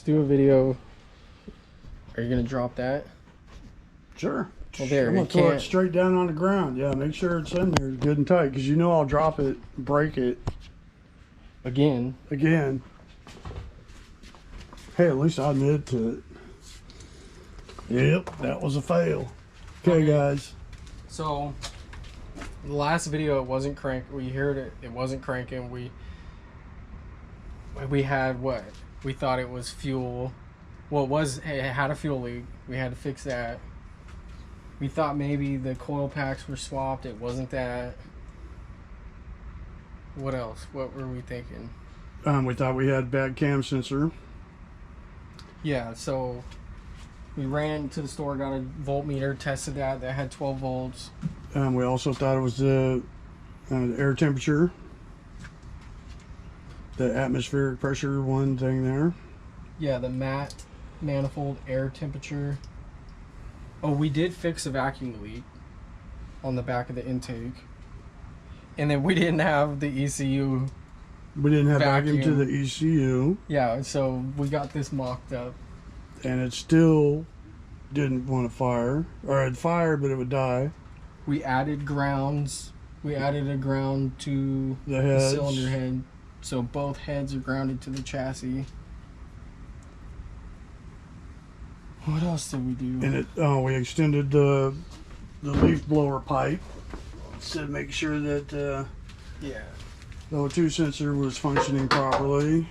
do a video. Are you gonna drop that? Sure. Well, there. I'm gonna throw it straight down on the ground. Yeah, make sure it's in there good and tight, because you know I'll drop it, break it again. Hey, at least I admit to it. Yep, that was a fail. Okay, guys. So the last video, it wasn't crank. We heard it. It wasn't cranking. We had what? We thought it was fuel. Well, it had a fuel leak. We had to fix that. We thought maybe the coil packs were swapped. It wasn't that. What else? What were we thinking? We thought we had bad cam sensor. Yeah, so we ran to the store, got a voltmeter, tested that. That had 12 volts. We also thought it was the air temperature, the atmospheric pressure one thing there. Yeah, the manifold air temperature. Oh, we did fix a vacuum leak on the back of the intake. And then we didn't have the ECU. We didn't have vacuum to the ECU. Yeah, so we got this mocked up. And it still didn't want to fire. Or it'd fire, but it would die. We added grounds. We added a ground to the cylinder head. So both heads are grounded to the chassis. What else did we do? And we extended the leaf blower pipe to make sure that the O2 sensor was functioning properly.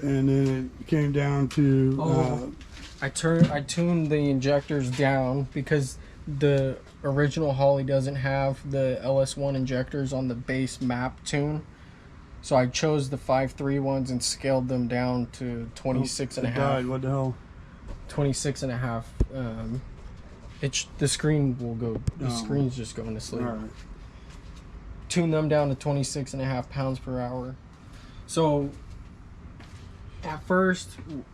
And then it came down to I tuned the injectors down because the original Holley doesn't have the LS1 injectors on the base map tune. So I chose the 5.3 ones and scaled them down to 26 and a half. What the hell? 26 and a half. The screen will go. The screen's just going to sleep. All right. Tune them down to 26 and a half pounds per hour. So at first,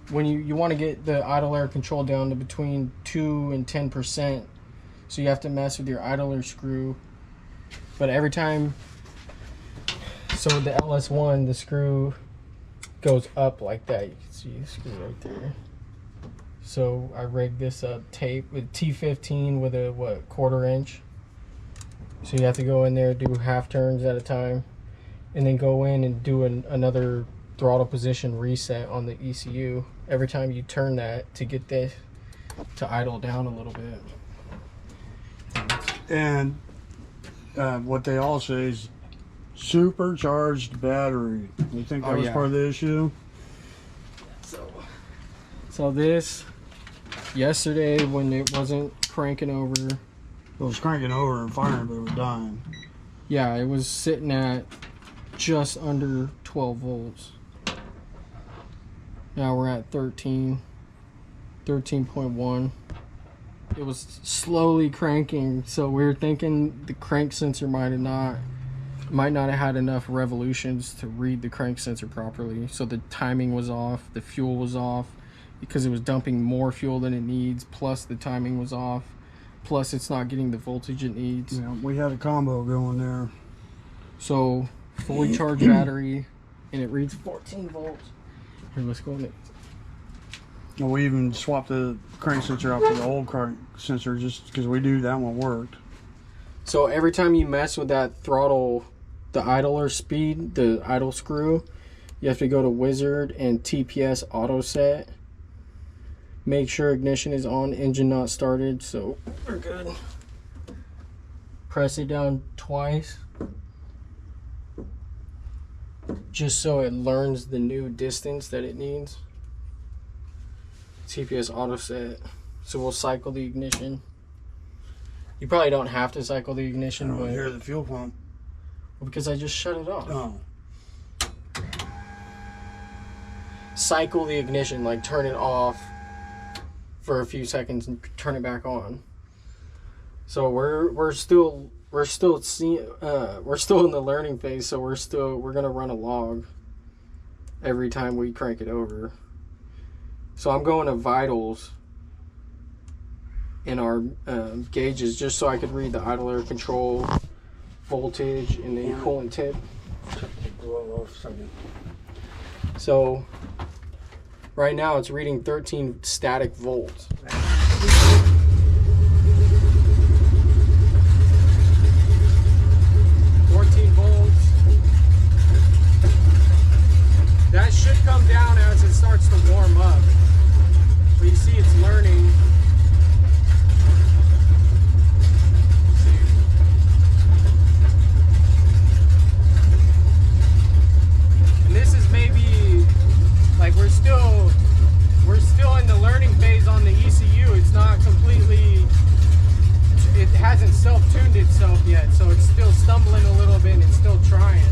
when you want to get the idle air control down to between 2 and 10%, so you have to mess with your idler screw. But every time. So with the LS1, the screw goes up like that. You can see the screw right there. So I rigged this up tape with T15 with a 1/4 inch. So you have to go in there, do half turns at a time, and then go in and do another throttle position reset on the ECU every time you turn that to get this to idle down a little bit. And what they all say is supercharged battery. You think that was part of the issue? So this, yesterday when it wasn't cranking over. It was cranking over and firing, but it was dying. Yeah, it was sitting at just under 12 volts. Now we're at 13.1. It was slowly cranking, so we were thinking the crank sensor might not have had enough revolutions to read the crank sensor properly. So the timing was off, the fuel was off, because it was dumping more fuel than it needs, plus the timing was off, plus it's not getting the voltage it needs. Yeah, we had a combo going there. So fully charged battery, and it reads 14 volts. Here, let's go in it. Well, we even swapped the crank sensor out for the old crank sensor just because we knew that one worked. So every time you mess with that throttle, the idler speed, the idle screw, you have to go to Wizard and TPS auto set. Make sure ignition is on, engine not started, so we're good. Press it down twice, just so it learns the new distance that it needs. TPS auto set. So we'll cycle the ignition. You probably don't have to cycle the ignition, I don't but hear the fuel pump. Well, because I just shut it off. Oh. Cycle the ignition, like turn it off for a few seconds and turn it back on. So we're still in the learning phase, so we're gonna run a log every time we crank it over. So I'm going to vitals in our gauges just so I could read the idle air control, voltage, and the coolant tip. So Right now it's reading 13 static volts. 14 volts. That should come down as it starts to warm up. But you see it's learning. And this is maybe, like, we're still in the learning phase on the ECU. It's not completely, it hasn't self-tuned itself yet, so it's still stumbling a little bit and it's still trying.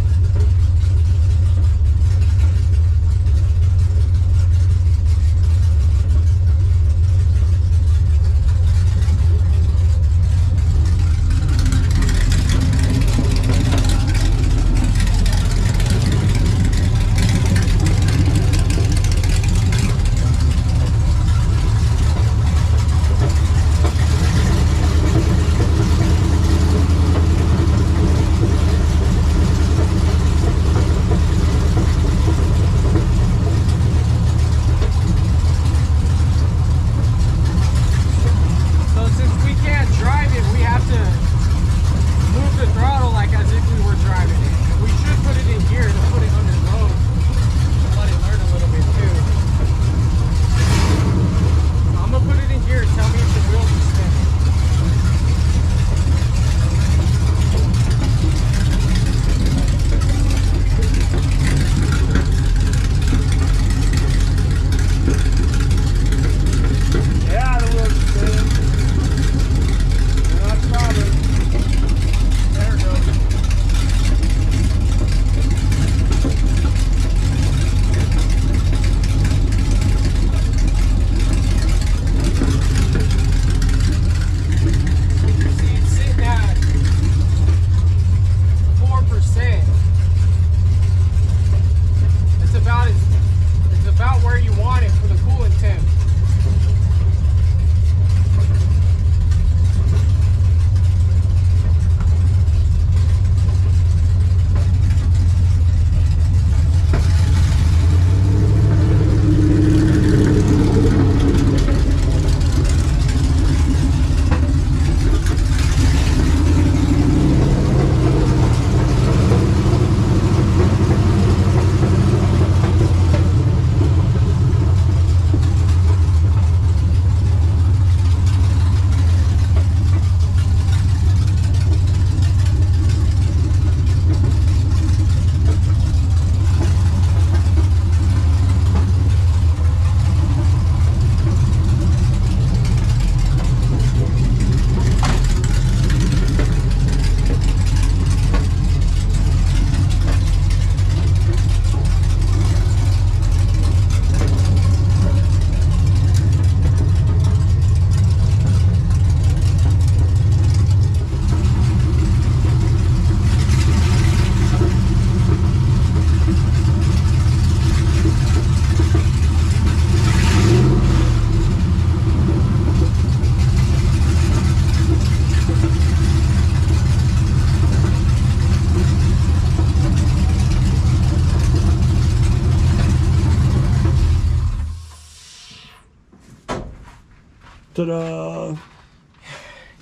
Ta-da!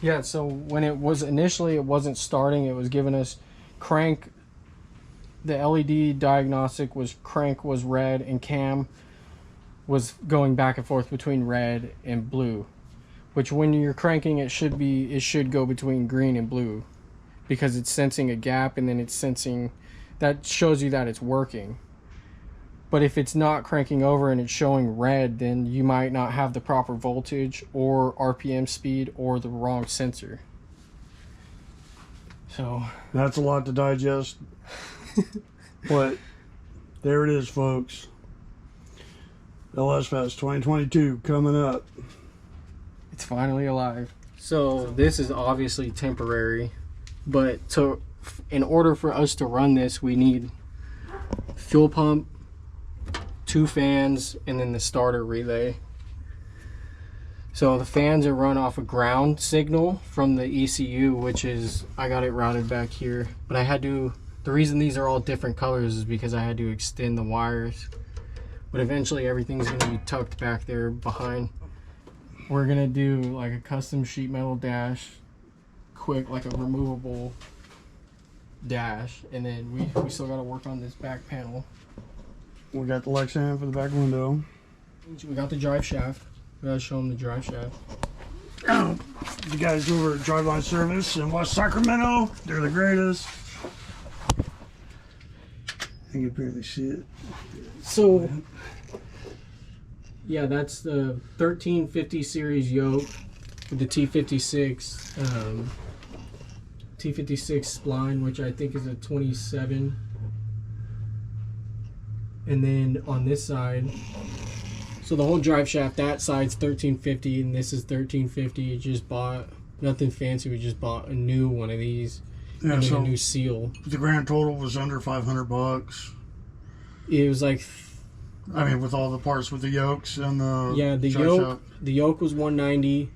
Yeah, so when it was initially, it wasn't starting, it was giving us crank. The LED diagnostic was crank was red and cam was going back and forth between red and blue, which when you're cranking it should go between green and blue, because it's sensing a gap and then it's sensing, that shows you that it's working. But if it's not cranking over and it's showing red, then you might not have the proper voltage or RPM speed or the wrong sensor. So that's a lot to digest. But there it is, folks. LS Fest 2022 coming up. It's finally alive. So this is obviously temporary, but in order for us to run this, we need fuel pump, 2 fans, and then the starter relay. So the fans are run off a ground signal from the ECU, which is, I got it routed back here, but I had to, the reason these are all different colors is because I had to extend the wires but eventually everything's going to be tucked back there behind. We're going to do like a custom sheet metal dash, quick, like a removable dash, and then we still got to work on this back panel. We got the Lexan for the back window. We got the drive shaft. We got to show them the drive shaft. The guys over at Driveline Service in West Sacramento, they're the greatest. I can barely see it. So, yeah, that's the 1350 series yoke with the T56 T56 spline, which I think is a 27. And then on this side, so the whole drive shaft, that side's 1350 and this is 1350. You just bought nothing fancy. We just bought a new one of these. Yeah, and so a new seal. the grand total was under $500. It was like, I mean, with all the parts, with the yokes and the the drive yoke. shaft. The yoke was 190.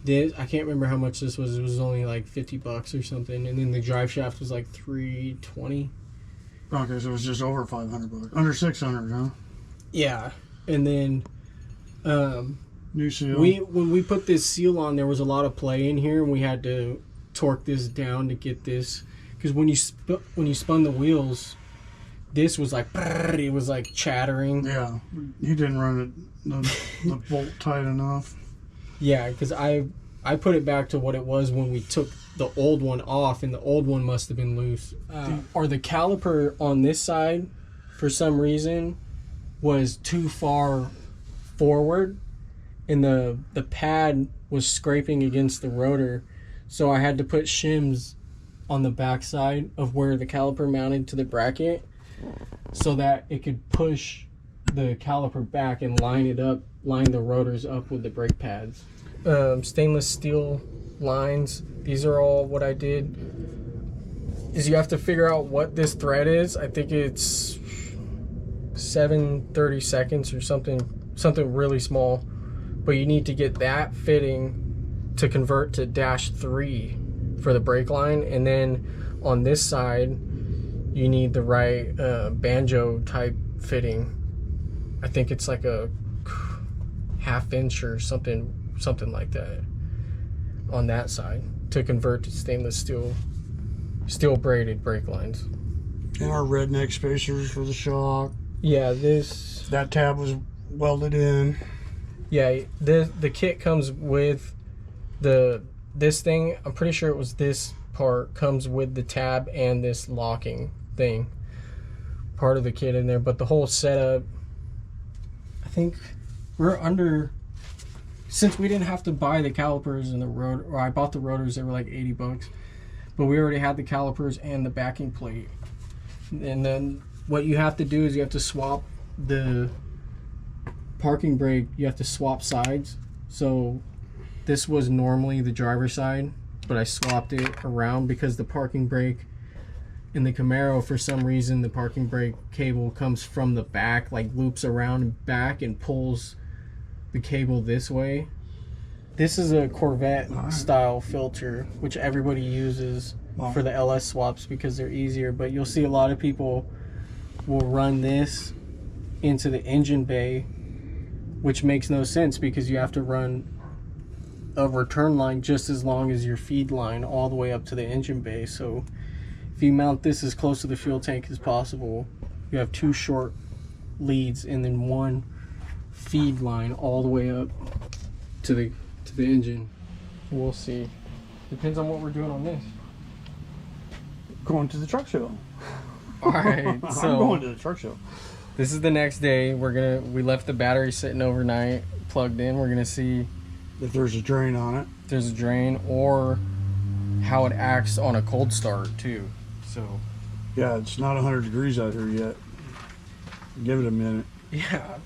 This, I can't remember how much this was. It was only like $50 or something. And then the drive shaft was like 320. Okay, so it was just over $500, under $600, huh? Yeah, and then New seal. when we put this seal on, there was a lot of play in here, and we had to torque this down to get this, because when you spun the wheels, this was like it was like chattering. Yeah, he didn't run the bolt tight enough. Yeah, because I put it back to what it was when we took the old one off, and the old one must have been loose. Or the caliper on this side, for some reason, was too far forward, and the pad was scraping against the rotor, so I had to put shims on the back side of where the caliper mounted to the bracket, so that it could push the caliper back and line the rotors up with the brake pads. Stainless steel lines. These are all what I did. Is you have to figure out what this thread is. I think it's 7/32 or something really small, but you need to get that fitting to convert to -3 for the brake line, and then on this side you need the right banjo type fitting. I think it's like a 1/2 inch or something like that on that side to convert to stainless steel braided brake lines. And our redneck spacers for the shock. Yeah, that tab was welded in. Yeah, the kit comes with this thing. I'm pretty sure it was this part comes with the tab and this locking thing, part of the kit in there. But the whole setup, I think we're under, since we didn't have to buy the calipers and the rotor, or I bought the rotors, they were like $80, but we already had the calipers and the backing plate. And then what you have to do is you have to swap the parking brake, you have to swap sides. So this was normally the driver's side, but I swapped it around because the parking brake in the Camaro, for some reason, the parking brake cable comes from the back, like loops around and back and pulls the cable this way. This is a Corvette style filter, which everybody uses for the LS swaps because they're easier, but you'll see a lot of people will run this into the engine bay, which makes no sense because you have to run a return line just as long as your feed line all the way up to the engine bay. So if you mount this as close to the fuel tank as possible, you have 2 short leads and then 1 feed line all the way up to the engine. We'll see. Depends on what we're doing on this. Going to the truck show. All right, so I'm going to the truck show. This is the next day. We left the battery sitting overnight, plugged in. We're gonna see if there's a drain on it. If there's a drain, or how it acts on a cold start too. So yeah, it's not 100 degrees out here yet. Give it a minute. Yeah.